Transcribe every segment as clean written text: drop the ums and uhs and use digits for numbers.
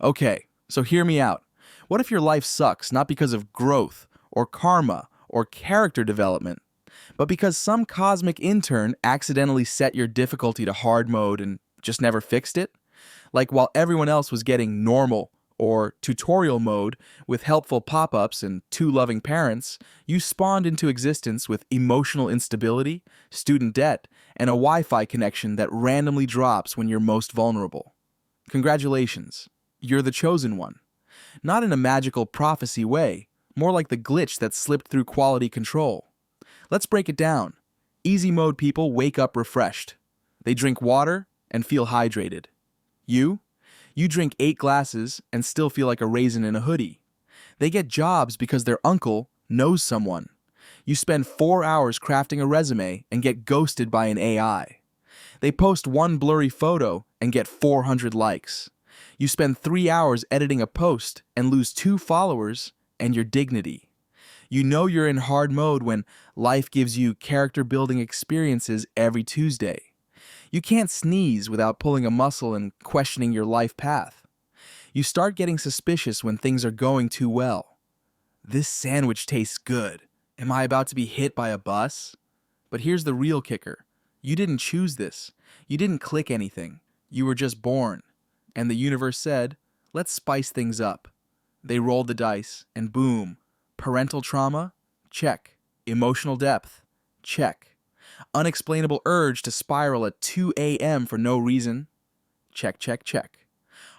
Okay, so hear me out. What if your life sucks not because of growth, or karma, or character development, but because some cosmic intern accidentally set your difficulty to hard mode and just never fixed it? Like while everyone else was getting normal or tutorial mode with helpful pop ups and two loving parents, you spawned into existence with emotional instability, student debt, and a Wi Fi connection that randomly drops when you're most vulnerable. Congratulations, you're the chosen one. Not in a magical prophecy way, more like the glitch that slipped through quality control. Let's break it down. Easy mode people wake up refreshed. They drink water and feel hydrated. You? You drink 8 glasses and still feel like a raisin in a hoodie. They get jobs because their uncle knows someone. You spend 4 hours crafting a resume and get ghosted by an AI. They post one blurry photo and get 400 likes. You spend 3 hours editing a post and lose 2 followers and your dignity. You know you're in hard mode when life gives you character building experiences every Tuesday. You can't sneeze without pulling a muscle and questioning your life path. You start getting suspicious when things are going too well. This sandwich tastes good. Am I about to be hit by a bus? But here's the real kicker. You didn't choose this. You didn't click anything. You were just born. And the universe said, let's spice things up. They rolled the dice, and boom. Parental trauma? Check. Emotional depth? Check. Unexplainable urge to spiral at 2 a.m. for no reason? Check, check, check.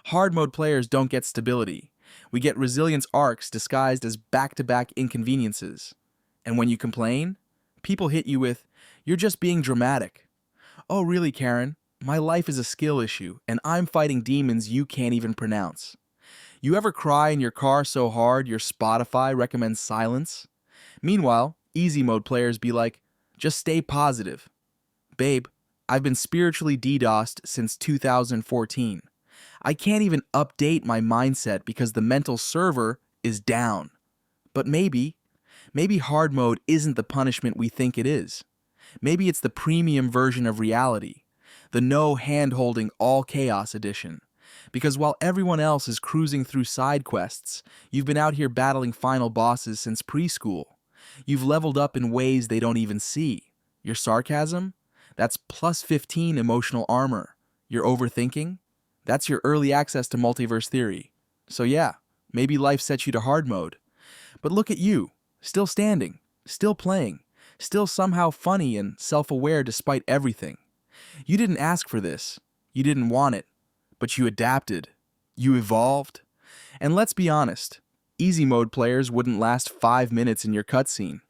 Hard mode players don't get stability. We get resilience arcs disguised as back-to-back inconveniences. And when you complain, people hit you with, you're just being dramatic. Oh, really, Karen? My life is a skill issue, and I'm fighting demons you can't even pronounce. You ever cry in your car so hard your Spotify recommends silence? Meanwhile, easy mode players be like, just stay positive. Babe, I've been spiritually DDoSed since 2014. I can't even update my mindset because the mental server is down. But maybe hard mode isn't the punishment we think it is. Maybe it's the premium version of reality, the no hand-holding all chaos edition. Because while everyone else is cruising through side quests, you've been out here battling final bosses since preschool. You've leveled up in ways they don't even see. Your sarcasm? That's plus 15 emotional armor. Your overthinking? That's your early access to multiverse theory. So yeah, maybe life sets you to hard mode. But look at you, still standing, still playing, still somehow funny and self-aware despite everything. You didn't ask for this. You didn't want it. But you adapted. You evolved. And let's be honest, easy mode players wouldn't last 5 minutes in your cutscene.